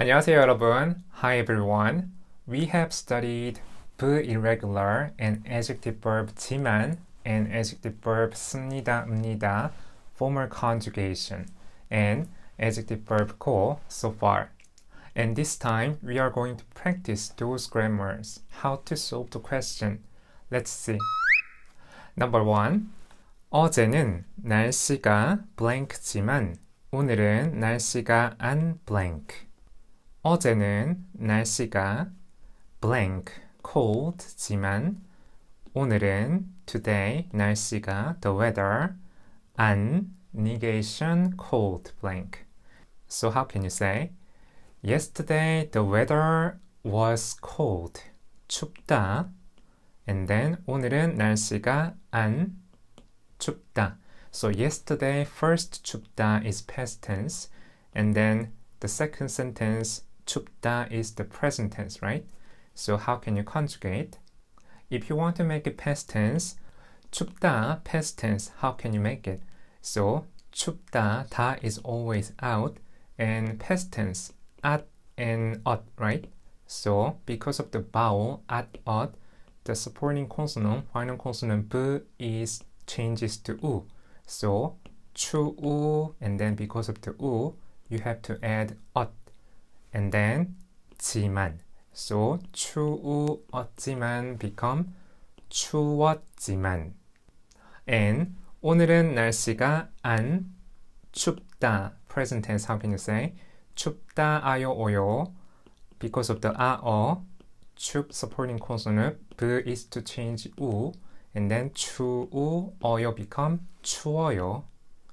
안녕하세요, 여러분. Hi, everyone. We have studied 브 irregular and adjective verb 지만 and adjective verb 씁니다, 읍니다, formal conjugation, and adjective verb 고 so far. And this time, we are going to practice those grammars, how to solve the question. Let's see. Number 1. 어제는 날씨가 blank지만 오늘은 날씨가 안 blank. 어제는 날씨가 blank, cold지만 오늘은 today 날씨가 the weather 안 negation cold blank. So how can you say yesterday the weather was cold, 춥다. And then 오늘은 날씨가 안 춥다. So yesterday first 춥다 is past tense and then the second sentence 춥다 is the present tense, right? So how can you conjugate? If you want to make it past tense, 춥다, past tense, how can you make it? So 춥다, 다 is always out, and past tense, at and ot, right? So because of the vowel, at, ot, the supporting consonant, final consonant, b is changes to u. So 추우, and then because of the u, you have to add ot. And then 지만. So 추우었지만 become 추웠지만. And 오늘은 날씨가 안 춥다. Present tense, how can you say? 춥다 아요 오요. Because of the 아어, 춥 supporting consonant, 브 is to change 우. And then 추우 어요 become 추워요.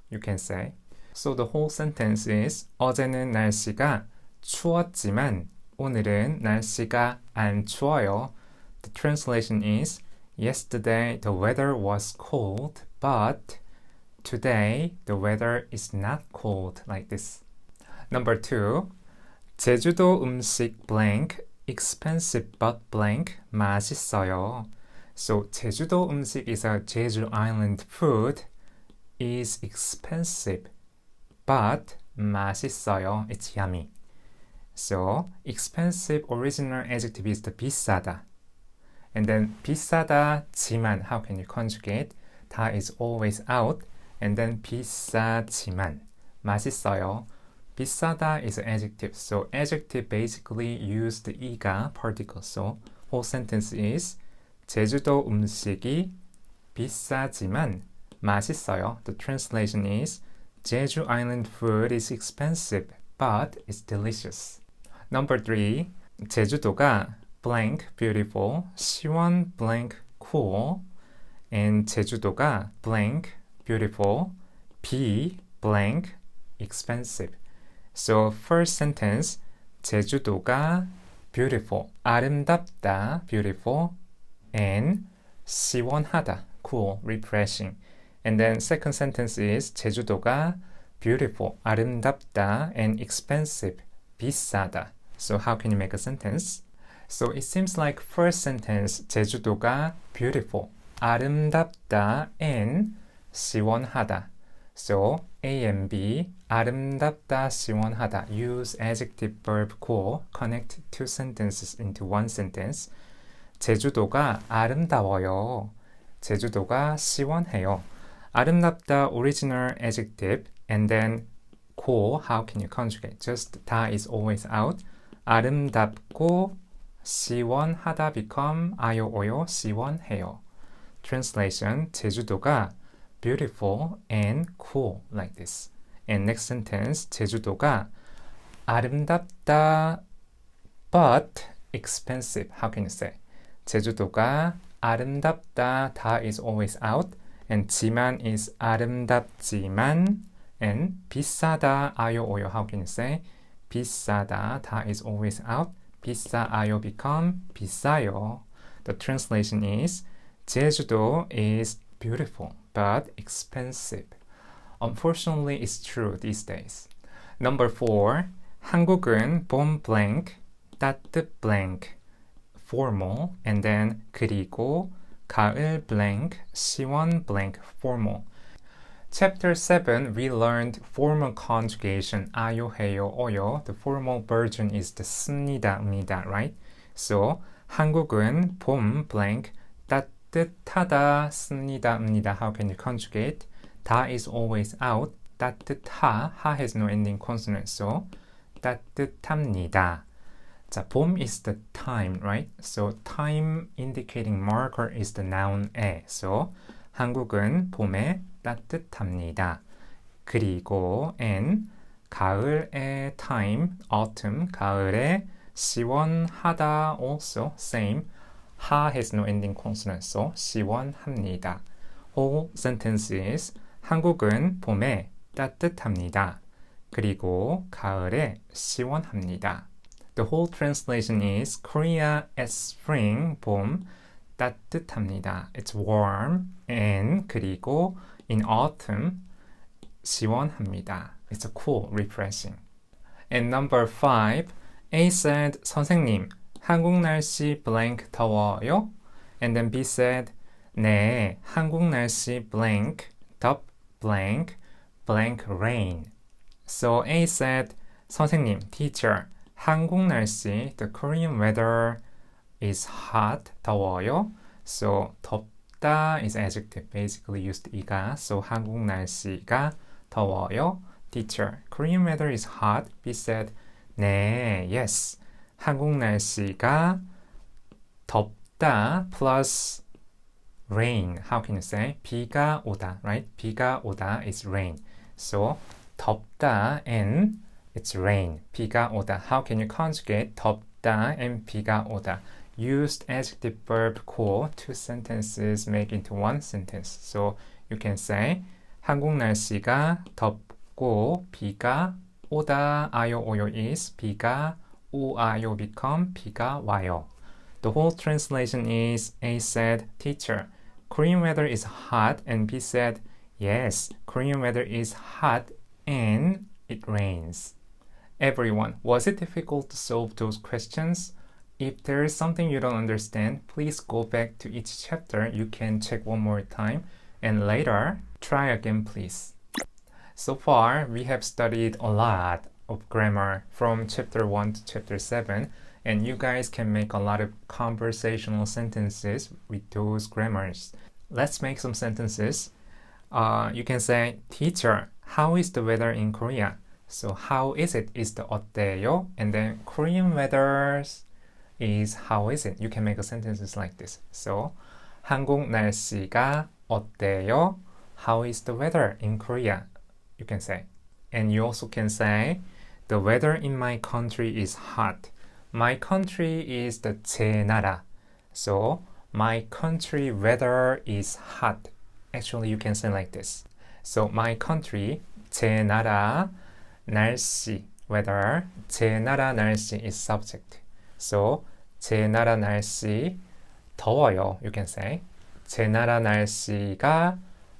You can say. So the whole sentence is 어제는 날씨가 추웠지만 오늘은 날씨가 안 추워요. The translation is yesterday the weather was cold, but today the weather is not cold like this. Number 2. 제주도 음식 blank expensive but blank 맛있어요. So 제주도 음식 is a Jeju Island food is expensive but 맛있어요. It's yummy. So expensive original adjective is the 비싸다. And then 비싸다지만, how can you conjugate? 다 is always out. And then 비싸지만. 맛있어요. 비싸다 is an adjective. So adjective basically use the 이가 particle. So whole sentence is 제주도 음식이 비싸지만 맛있어요. The translation is Jeju Island food is expensive, but it's delicious. Number 3. 제주도가 blank beautiful, 시원 blank cool, and 제주도가 blank beautiful, 비 blank expensive. So first sentence, 제주도가 beautiful, 아름답다 beautiful, and 시원하다 cool, refreshing. And then second sentence is 제주도가 beautiful, 아름답다, and expensive, 비싸다. So how can you make a sentence? So it seems like first sentence, 제주도가 beautiful, 아름답다, and 시원하다. So A and B, 아름답다, 시원하다. Use adjective verb 고, connect two sentences into one sentence. 제주도가 아름다워요. 제주도가 시원해요. 아름답다 original adjective and then 고, how can you conjugate? Just 다 is always out. 아름답고 시원하다 become 아요 오요 시원해요. Translation, 제주도가 beautiful and cool like this. And next sentence, 제주도가 아름답다 but expensive. How can you say? 제주도가 아름답다, 다 is always out. And 지만 is 아름답지만. And 비싸다, 아요 오요. How can you say? 비싸다, 다 is always out. 비싸아요 become 비싸요. The translation is 제주도 is beautiful but expensive. Unfortunately, it's true these days. Number 4. 한국은 봄 blank, 따뜻 blank, formal, and then 그리고 가을 blank, 시원 blank, formal. Chapter 7, we learned formal conjugation, 아요, 해요, 어요. The formal version is the 씁니다, 읍니다, right? So, 한국은 봄, blank, 따뜻하다, 씁니다, 읍니다. How can you conjugate? 다 is always out. 따뜻하, 하 has no ending consonant. So, 따뜻합니다. 자, 봄 is the time, right? So, time indicating marker is the noun 에. So, 한국은 봄에 따뜻합니다. 그리고 and 가을의 time, autumn, 가을에 시원하다 also same. 하 has no ending consonant, so 시원합니다. Whole sentence is 한국은 봄에 따뜻합니다. 그리고 가을에 시원합니다. The whole translation is Korea at spring, 봄, 따뜻합니다. It's warm. And 그리고 in autumn, 시원합니다. It's a cool, refreshing. And number 5, A said, 선생님, 한국 날씨 blank 더워요? And then B said, 네, 한국 날씨 blank, 덥 blank, blank rain. So A said, 선생님, teacher, 한국 날씨, the Korean weather is hot, 더워요. So 덥다 is adjective, basically used 이가. So 한국 날씨가 더워요. Teacher, Korean weather is hot. B said, 네, yes. 한국 날씨가 덥다 plus rain. How can you say? 비가 오다, right? 비가 오다 is rain. So 덥다 and it's rain. 비가 오다. How can you conjugate 덥다 and 비가 오다? Used adjective verb core, two sentences make into one sentence. So you can say 한국 날씨가 덥고 비가 오다. 아요 오요 is 비가 오아요 become 비가 와요. The whole translation is A said, teacher, Korean weather is hot, and B said, yes, Korean weather is hot and it rains. Everyone, was it difficult to solve those questions? If there is something you don't understand, please go back to each chapter. You can check one more time and later try again, please. So far, we have studied a lot of grammar from chapter 1 to chapter 7, and you guys can make a lot of conversational sentences with those grammars. Let's make some sentences. You can say, teacher, how is the weather in Korea? So how is it is the 어때요? And then Korean weather is how is it? You can make a sentences like this. So 한국 날씨가 어때요? How is the weather in Korea? You can say. And you also can say the weather in my country is hot. My country is the 제 나라. So my country weather is hot. Actually, you can say like this. So my country, 제 나라, 날씨, weather, 제 나라 날씨 is subject. So 제 나라 날씨 더워요. You can say. 제 나라 날씨가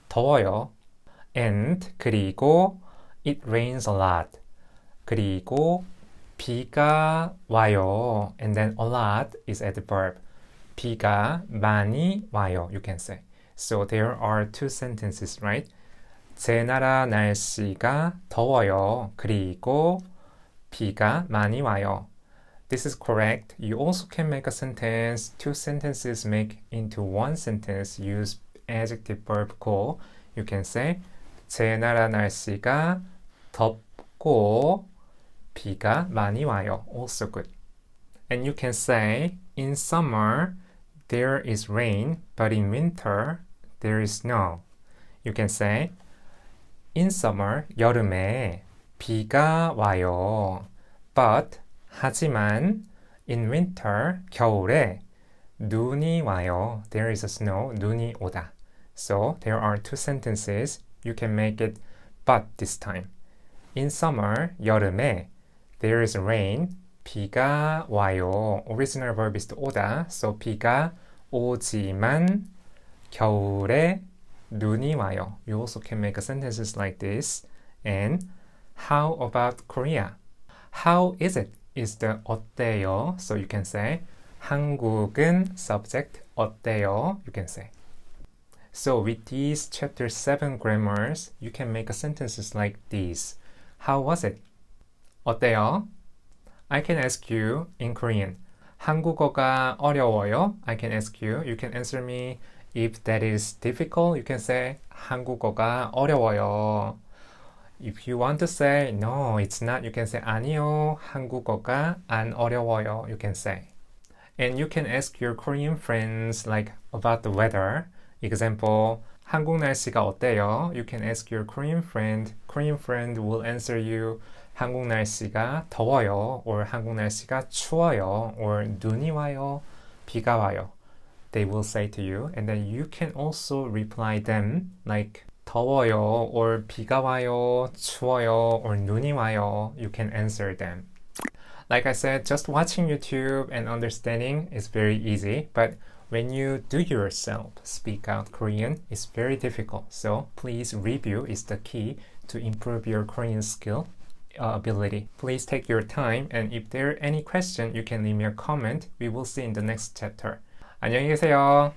더워요. And 그리고 it rains a lot. 그리고 비가 와요. And then a lot is at the verb. 비가 많이 와요. You can say. So there are two sentences, right? 제 나라 날씨가 더워요. 그리고 비가 많이 와요. This is correct. You also can make a sentence. Two sentences make into one sentence. Use adjective verb 고. You can say 제 나라 날씨가 덥고 비가 많이 와요. Also good. And you can say in summer there is rain, but in winter there is snow. You can say in summer, 여름에 비가 와요. But, 하지만, in winter, 겨울에 눈이 와요. There is a snow, 눈이 오다. So, there are two sentences. You can make it but this time. In summer, 여름에, there is rain, 비가 와요. Original verb is to 오다. So, 비가 오지만, 겨울에 눈이 와요. You also can make sentences like this. And how about Korea? How is it? Is the 어때요? So you can say 한국은 subject 어때요? You can say. So with these chapter 7 grammars, you can make sentences like these. How was it? 어때요? I can ask you in Korean. 한국어가 어려워요? I can ask you. You can answer me. If that is difficult, you can say 한국어가 어려워요. If you want to say no, it's not, you can say 아니요. 한국어가 안 어려워요. You can say. And you can ask your Korean friends like about the weather. Example, 한국 날씨가 어때요? You can ask your Korean friend. Korean friend will answer you. 한국 날씨가 더워요. Or 한국 날씨가 추워요. Or 눈이 와요. 비가 와요. They will say to you. And then you can also reply them like 더워요. Or 비가 와요. 추워요. Or 눈이 와요. You can answer them. Like I said, just watching YouTube and understanding is very easy, but when you do yourself speak out Korean, it's very difficult. So please review is the key to improve your Korean skill ability. Please take your time, and if there are any questions, you can leave me a comment. We will see in the next chapter. 안녕히 계세요.